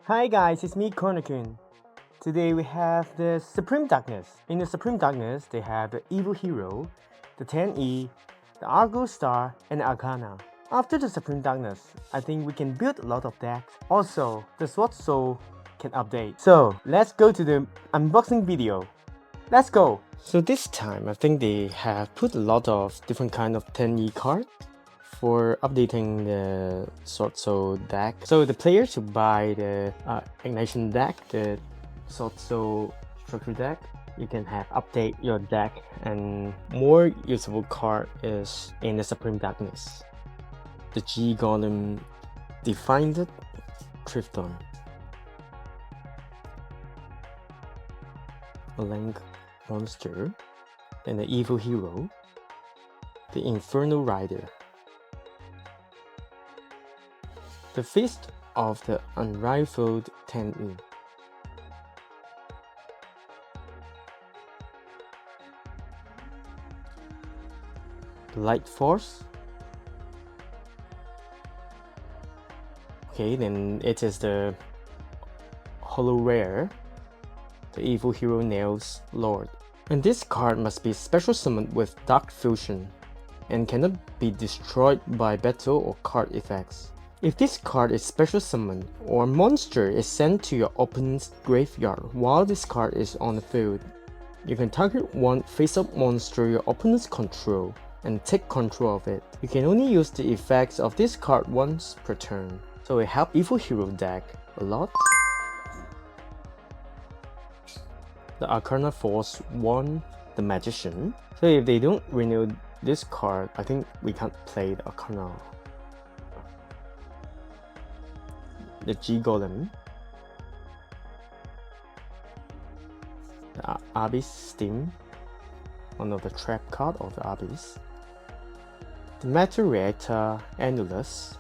Hi guys, it's me Corner Kun. Today we have the Supreme Darkness. In the Supreme Darkness, they have the Evil Hero, the Tenyi, the Argostar, and the Arcana. After the Supreme Darkness, I think we can build a lot of decks. Also, the Sword Soul can update. So, let's go to the unboxing video. Let's go! So this time, I think they have put a lot of different kind of Tenyi cards for updating the Sword Soul deck. So the players who buy the Ignition deck, the Sword Soul structure deck, you can have update your deck, and more usable card is in the Supreme Darkness. The G Golem Defined Crystron, a Link monster, and the Evil Hero, the Infernal Rider, the Fist of the Unrivaled Tenyi, the Light Force. Okay, then it is the Holo Rare, the Evil Hero Nails Lord. And this card must be special summoned with Dark Fusion and cannot be destroyed by battle or card effects. If this card is special summoned or monster is sent to your opponent's graveyard while this card is on the field, you can target one face-up monster your opponents control and take control of it. You can only use the effects of this card once per turn, so it helps Evil Hero deck a lot. The Arcana Force won the Magician. So if they don't renew this card, I think we can't play the Arcana. The G Golem, the Abyss Steam, one of the trap card of the Abyss. The Matter Reactor Annulus.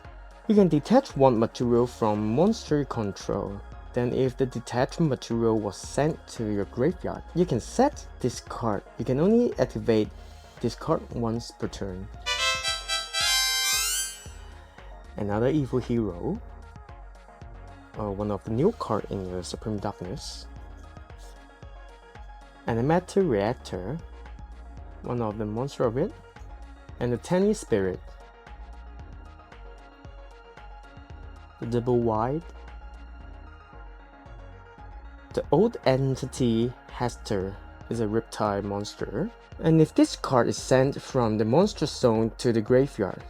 You can detach one material from monster control. Then if the detached material was sent to your graveyard, you can set this card. You can only activate this card once per turn. Another Evil Hero, one of the new cards in your Supreme Darkness. And the Matter Reactor, one of the monster of it. And the Tenyi Spirit. The Double Wide. The Old Entity Hester is a reptile monster, and if this card is sent from the monster zone to the graveyard,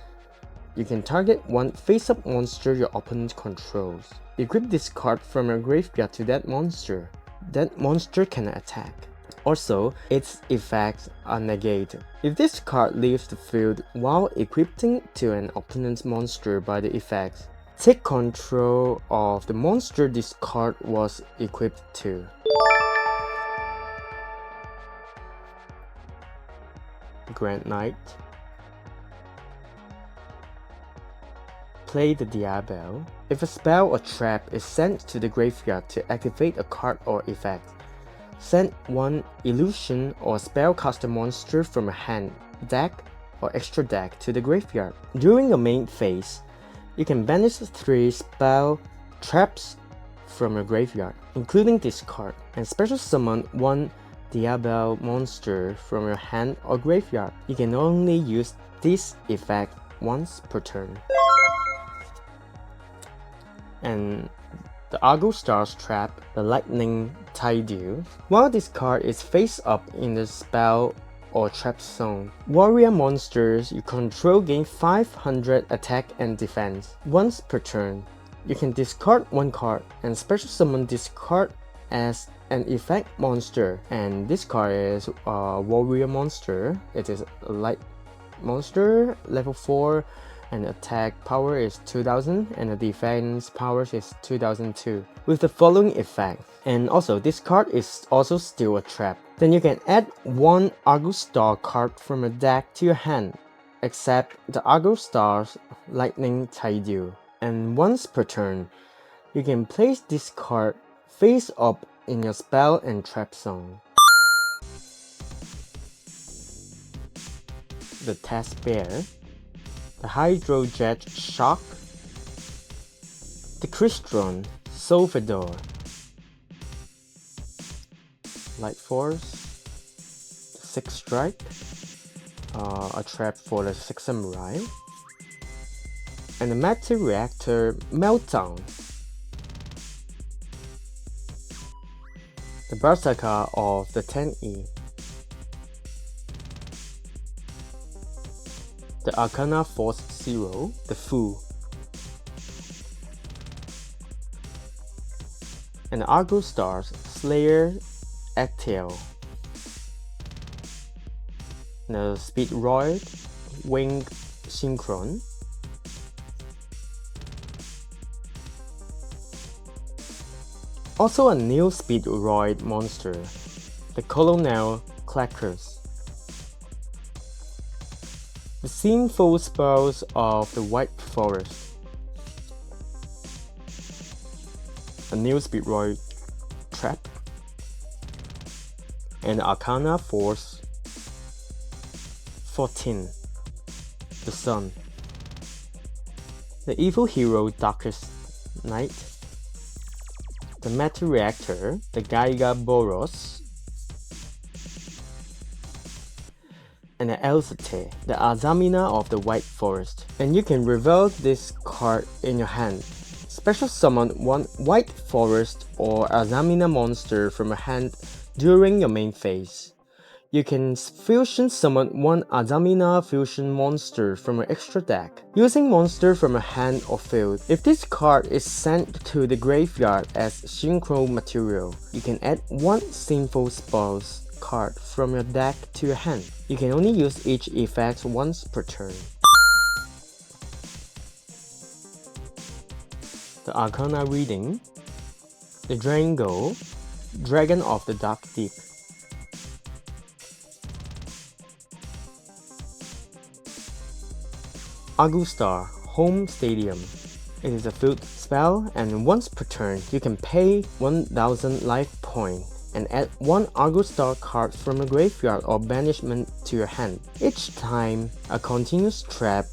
you can target one face-up monster your opponent controls. Equip this card from your graveyard to that monster. That monster can attack. Also, its effects are negated. If this card leaves the field while equipping to an opponent's monster by the effects, take control of the monster this card was equipped to. Grand Knight. Play the Diabell. If a spell or trap is sent to the graveyard to activate a card or effect, send one illusion or spellcaster monster from a hand, deck, or extra deck to the graveyard. During the main phase, you can banish 3 spell traps from your graveyard, including this card, and special summon one Diabell monster from your hand or graveyard. You can only use this effect once per turn. And the Argostars trap, the Lightning Tidal. While this card is face up in the spell or trap zone, warrior monsters you control gain 500 attack and defense once per turn. You can discard one card and special summon this card as an effect monster, and this card is a warrior monster. It is a light monster, level 4, and attack power is 2000 and the defense power is 2002 with the following effect. And also this card is also still a trap. Then you can add one Argostar card from a deck to your hand, except the Argostars Lightning Tidal. And once per turn, you can place this card face up in your spell and trap zone. The Test Bear, the Hydrojet Shark, the Crystron Soul Fedor, Light Force, 6 Strike, a trap for the 6 Samurai, and the Matter Reactor Meltdown. The Berserker of the Tenyi, the Arcana Force 0, the Fu, and the Argostars Slayer Actail, the Speedroid Winged Synchron, also a new Speedroid monster, the Colonel Clackers. The Sinful Spells of the White Forest, a new Speedroid trap, and Arcana Force 14, the Sun. The Evil Hero Darkest Night, the Matter Reactor, the Gaiga Boros, and the Elzate, the Azamina of the White Forest. And you can reveal this card in your hand. Special summon one White Forest or Azamina monster from your hand during your main phase. You can fusion summon one Azamina fusion monster from your extra deck, using monster from your hand or field. If this card is sent to the graveyard as synchro material, you can add one Sinful Spells card from your deck to your hand. You can only use each effect once per turn. The Arcana Reading, the Drango, Dragon of the Dark Deep, Argostar Home Stadium. It is a field spell, and once per turn you can pay 1000 life point and add one Argostar card from a graveyard or banishment to your hand. Each time a continuous trap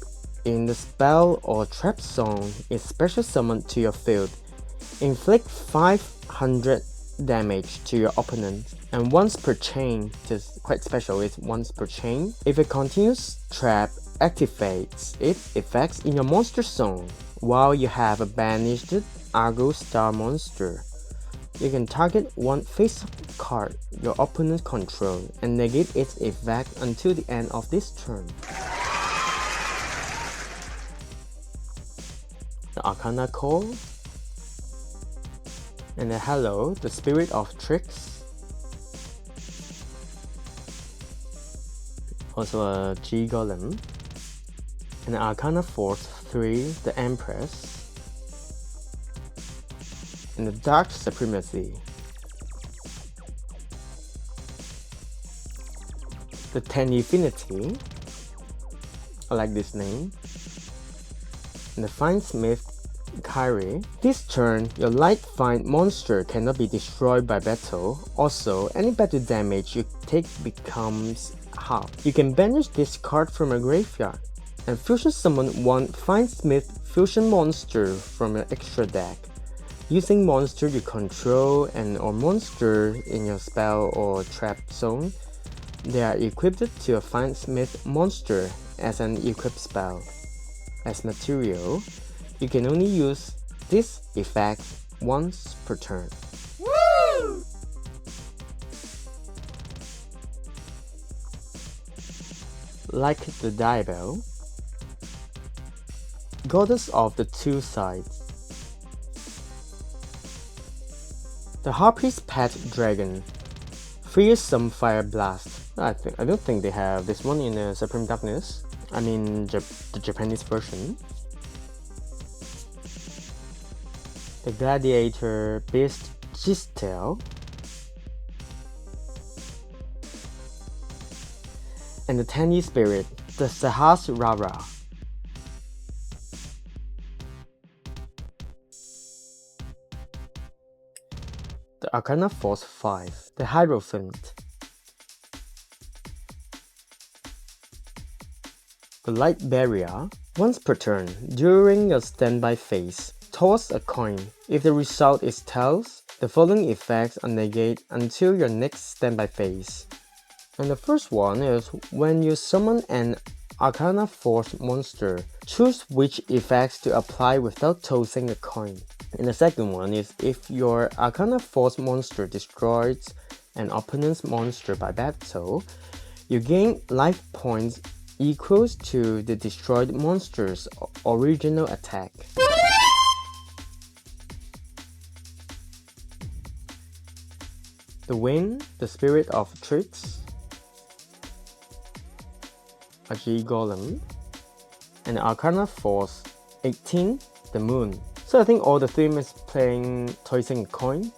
in the spell or trap zone is special summoned to your field, inflict 500 damage to your opponent, and once per chain. This is quite special, it's once per chain. If a continuous trap activates its effects in your monster zone while you have a banished Argostar monster, you can target one face-up card your opponent controls and negate its effect until the end of this turn. The Arcana Core, and the Hello, the Spirit of Tricks, also a G Golem, and the Arcana Force 3, the Empress, and the Dark Supremacy, the Tenyi, I like this name, and the Fiendsmith Kyrie. This turn, your light find monster cannot be destroyed by battle. Also, any battle damage you take becomes half. You can banish this card from a graveyard and fusion summon one Fiendsmith fusion monster from your extra deck, using monster you control and or monster in your spell or trap zone. They are equipped to a Fiendsmith monster as an equipped spell. As material, you can only use this effect once per turn. Woo! Like the Diabell, Goddess of the Two Sides, the Harpy's Pet Dragon, Fearsome Fire Blast. I don't think they have this one in the Supreme Darkness. I mean the Japanese version. The Gladiator Beast Gistel, and the Tenyi Spirit, the Sahasrara. The Arcana Force 5, the Hierophant, the Light Barrier. Once per turn, during your standby phase, toss a coin. If the result is tails, the following effects are negated until your next standby phase. And the first one is when you summon an Arcana Force monster, choose which effects to apply without tossing a coin. And the second one is if your Arcana Force monster destroys an opponent's monster by battle, you gain life points equals to the destroyed monster's original attack. The Wind, the Spirit of Tricks, a G Golem, and the Arcana Force 18, the Moon. So I think all the theme is playing tossing a coin.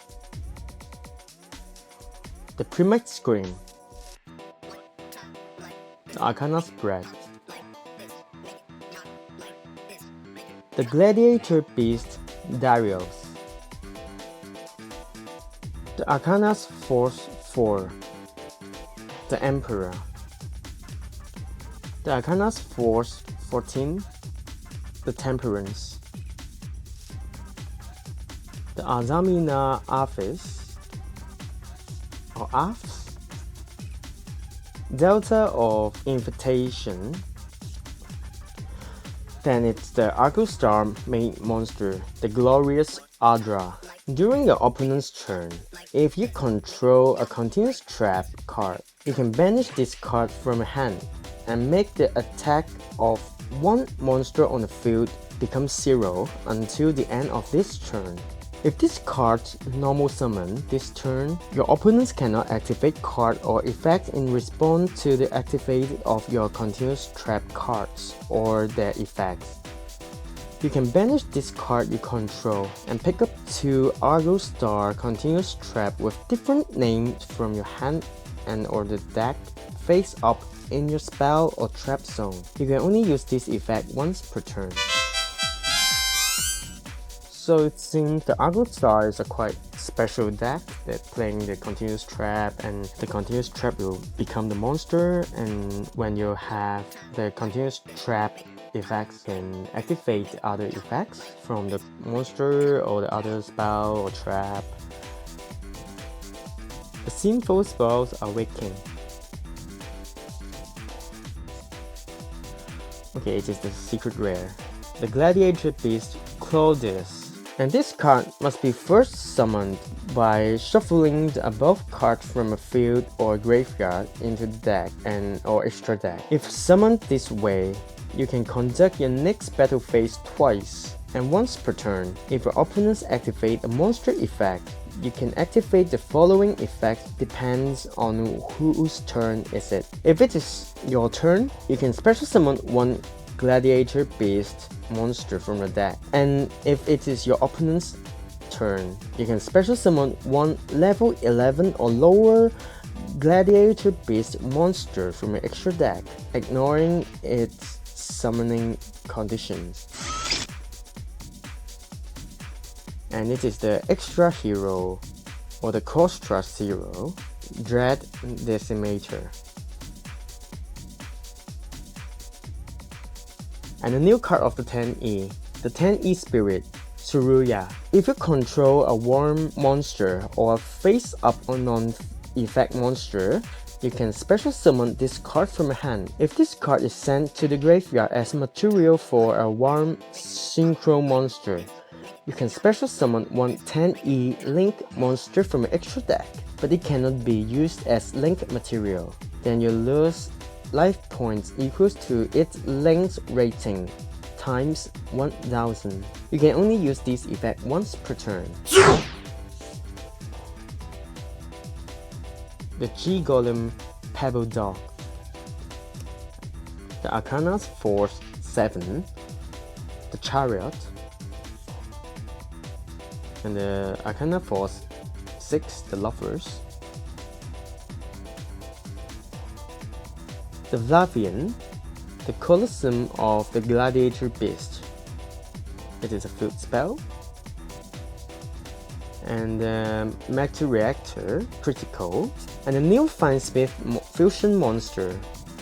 The Primate Scream, the Arcana Spread, the Gladiator Beast Darius, the Arcana Force 4, the Emperor, the Arcana Force 14, the Temperance, the Azamina Aphis, or Aphs, Delta of Invitation. Then it's the Argostar main monster, the Glorious Adra. During your opponent's turn, if you control a continuous trap card, you can banish this card from your hand and make the attack of one monster on the field become 0 until the end of this turn. If this card's normal summon this turn, your opponents cannot activate card or effect in response to the activation of your continuous trap cards or their effects. You can banish this card you control and pick up 2 Argostar continuous trap with different names from your hand and or the deck face up in your spell or trap zone. You can only use this effect once per turn. So it seems the Argostar is a quite special deck that playing the continuous trap, and the continuous trap will become the monster, and when you have the continuous trap effects can activate the other effects from the monster or the other spell or trap. The sinful spells are waking. Okay, it is the secret rare. The Gladiator Beast Claudius. And this card must be first summoned by shuffling the above card from a field or graveyard into the deck and or extra deck. If summoned this way, you can conduct your next battle phase twice and once per turn. If your opponents activate a monster effect, you can activate the following effect depends on whose turn is it. If it is your turn, you can special summon one Gladiator Beast monster from the deck, and if it is your opponent's turn, you can special summon one level 11 or lower Gladiator Beast monster from your extra deck, ignoring its summoning conditions. And it is the extra hero or the cost trust hero, Dread Decimator. And a new card of the Tenyi, the Tenyi Spirit Suruya. If you control a worm monster or a face-up or non-effect monster, you can special summon this card from your hand. If this card is sent to the graveyard as material for a worm synchro monster, you can special summon one Tenyi Link monster from your extra deck, but it cannot be used as link material. Then you lose life points equals to its length rating times 1000. You can only use this effect once per turn. The G Golem Pebble Dog. The Arcana Force 7, the Chariot, and the Arcana Force 6, the Lovers. The Vlavian, the Colosseum of the Gladiator Beast. It is a field spell. And the Matter Reactor, critical. And the new Fiendsmith fusion monster,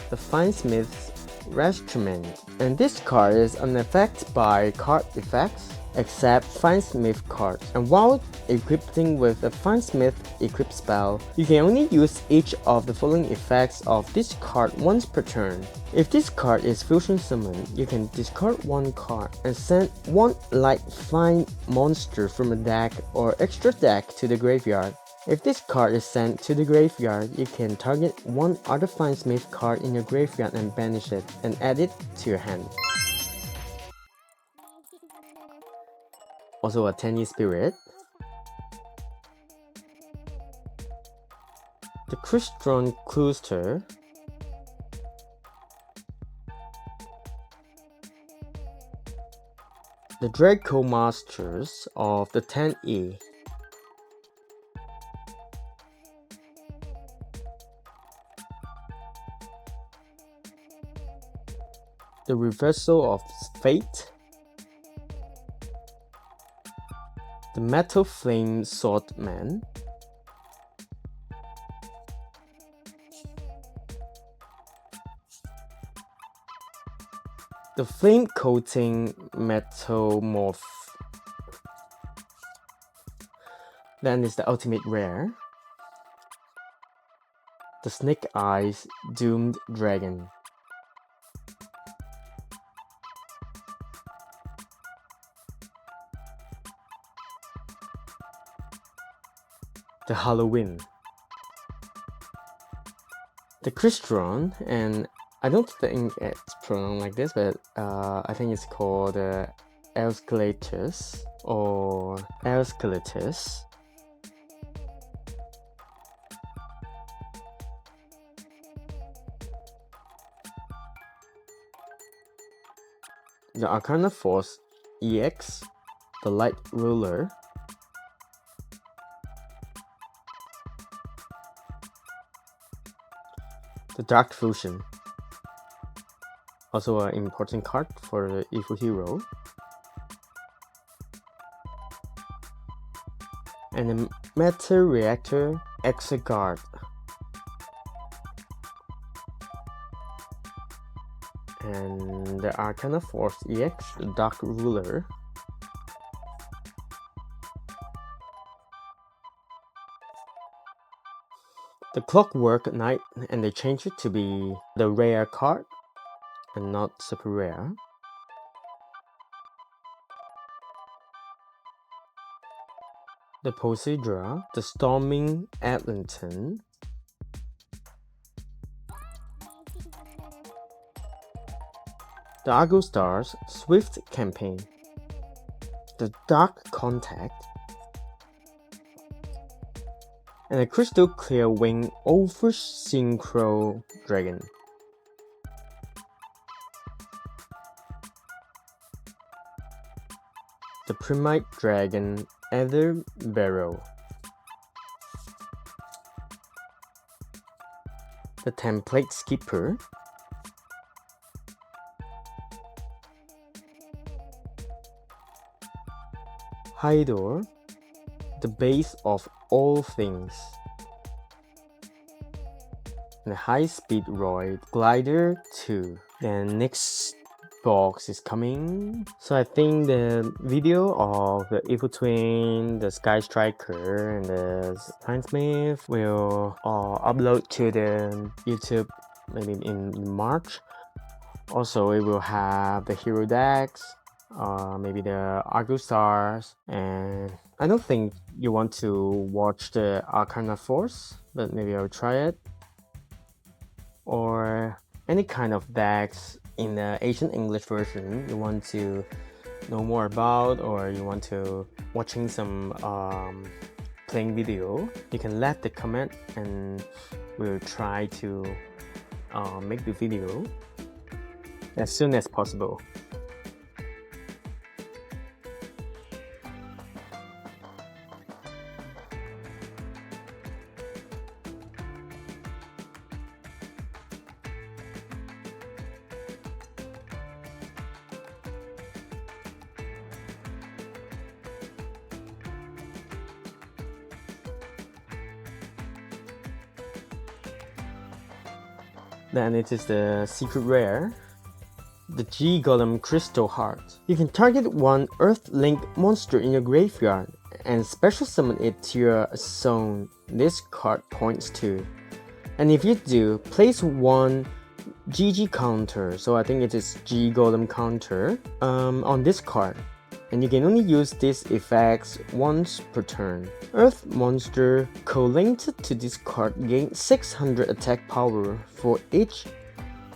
the Fiendsmith's Restrument. And this card is unaffected by card effects except Fiendsmith cards, and while equipping with a Fiendsmith equip spell, you can only use each of the following effects of this card once per turn. If this card is fusion summoned, you can discard one card and send one light flying monster from a deck or extra deck to the graveyard. If this card is sent to the graveyard, you can target one other Fiendsmith card in your graveyard and banish it, and add it to your hand. Also a Tenyi Spirit, the Crystron Cluster, the Draco Masters of the Tenyi, the Reversal of Fate, the Metal Flame Swordman, the Flame Coating Metamorph. Then is the ultimate rare, the Snake Eyes Doomed Dragon. The Halloween, the Crystron, and I don't think it's pronounced like this, but I think it's called Elscalatus or Elscalatus. The Arcana Force EX, the Light Ruler, the Dark Fusion, also an important card for the Evil Hero, and the Meta Reactor Exegard, and the Arcana Force EX, the Dark Ruler, the Clockwork Knight, and they changed it to be the rare card and not super rare. The Posidra, the Storming Atlanton, the Argostars Swift Campaign, the Dark Contact, and a Crystal Clear Wing over Synchro Dragon. The Primite Dragon Ether Barrow, the Template Skipper, Hydor, the Base of All Things, and the High Speedroid Glider 2. Then next box is coming. So I think the video of the Evil Twin, the Sky Striker, and the Fiendsmith will upload to the YouTube maybe in March. Also, it will have the hero decks, maybe the Argostars, and I don't think you want to watch the Arcana Force, but maybe I'll try it. Or any kind of decks in the Asian English version you want to know more about, or you want to watching some playing video, you can let the comment and we'll try to make the video as soon as possible. Then it is the secret rare, the G Golem Crystal Heart. You can target one Earth-Link monster in your graveyard and special summon it to your zone this card points to. And if you do, place one GG counter, so I think it is G Golem counter, on this card. And you can only use these effects once per turn. Earth monster co-linked to this card gains 600 attack power for each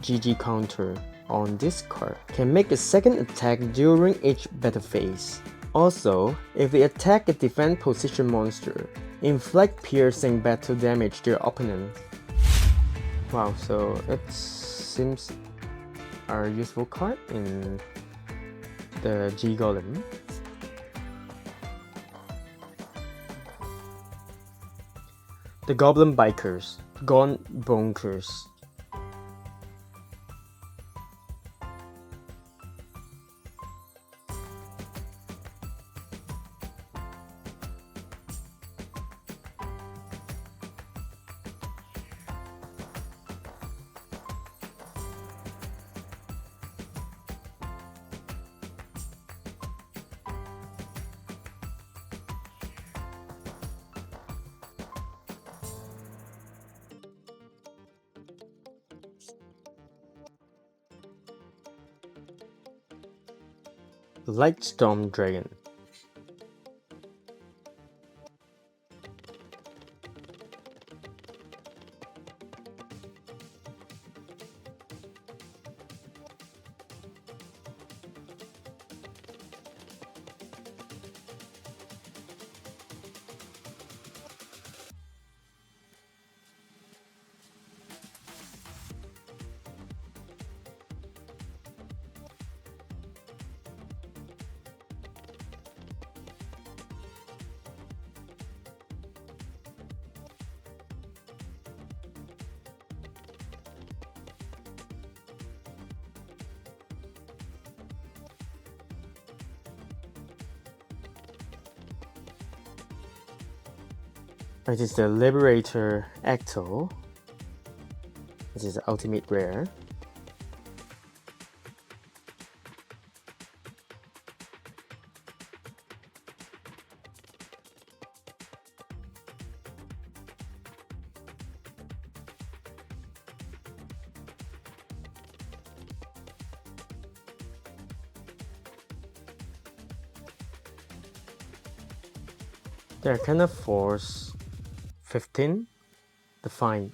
GG counter on this card. Can make a second attack during each battle phase. Also, if they attack a defend position monster, inflict piercing battle damage to your opponent. Wow, so it seems a useful card in the G Golem. The Goblin Bikers, Gone Bonkers. Lightstorm Dragon. It is the Liberator Ecto. This is the ultimate rare. The Arcana Force 15, Define.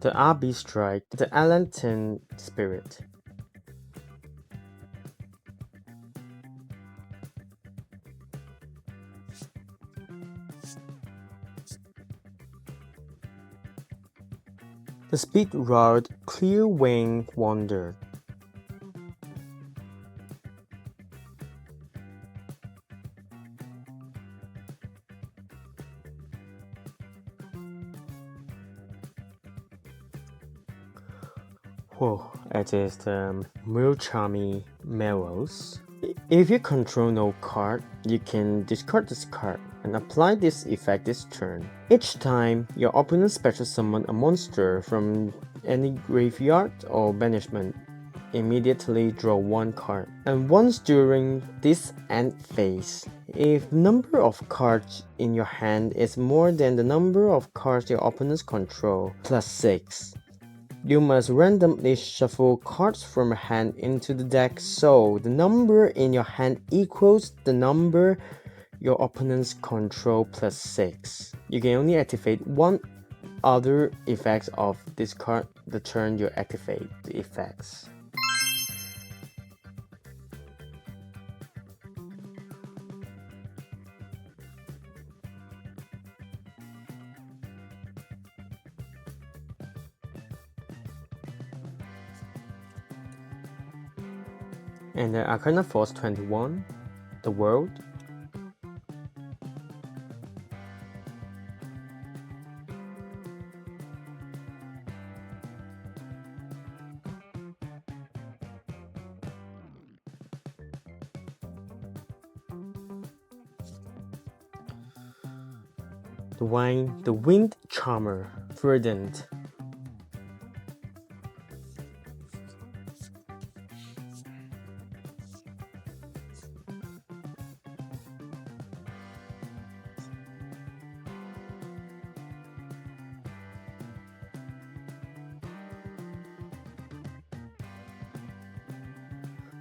The RB Strike, the Tenyi Spirit. The Speedroid Clear Wing Wonder. Whoa, it is the Mulcharmy Mellows. If you control no card, you can discard this card and apply this effect this turn. Each time, your opponent special summon a monster from any graveyard or banishment, immediately draw one card. And once during this end phase, if number of cards in your hand is more than the number of cards your opponents control, plus 6. You must randomly shuffle cards from your hand into the deck so the number in your hand equals the number your opponents control plus 6. You can only activate one other effects of this card the turn you activate the effects. And the Arcana Force 21, the World. The Wind Charmer, Verdant.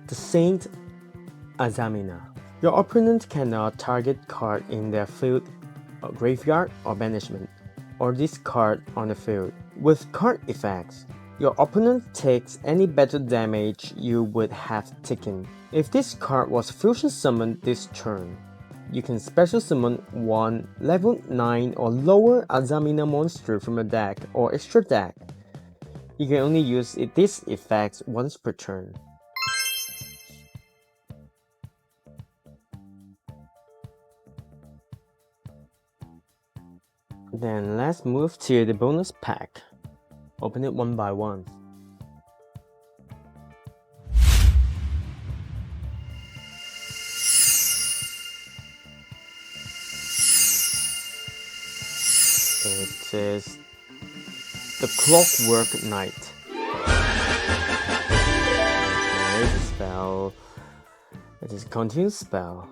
The Saint Azamina. Your opponent cannot target card in their field, graveyard, or banishment, or discard on the field. With card effects, your opponent takes any battle damage you would have taken. If this card was fusion summoned this turn, you can special summon one level 9 or lower Azamina monster from a deck or extra deck. You can only use this effect once per turn. Then let's move to the bonus pack. Open it one by one. It is the Clockwork Knight. Okay, the spell. It is a continuous spell.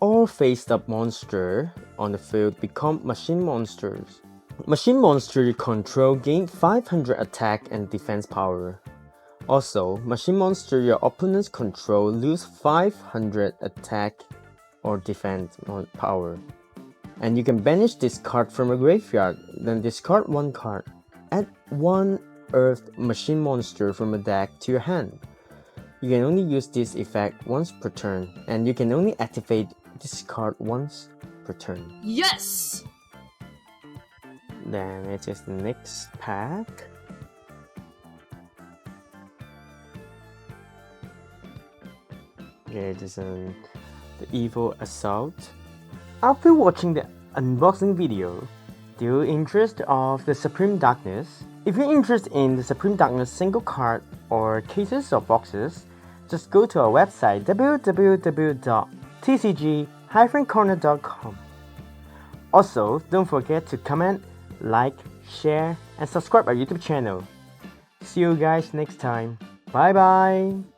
All face-up monsters on the field become machine monsters. Machine monster you control gain 500 attack and defense power. Also, machine monster your opponents control lose 500 attack or defense power. And you can banish this card from a graveyard, then discard one card. Add one earthed machine monster from a deck to your hand. You can only use this effect once per turn, and you can only activate this card once per turn. Yes! Then it is the next pack. Okay, it is the Evil Assault. After watching the unboxing video, do you interested of the Supreme Darkness? If you're interested in the Supreme Darkness single card or cases or boxes, just go to our website www.tcg-corner.com. Also, don't forget to comment, like, share, and subscribe our YouTube channel. See you guys next time. Bye bye!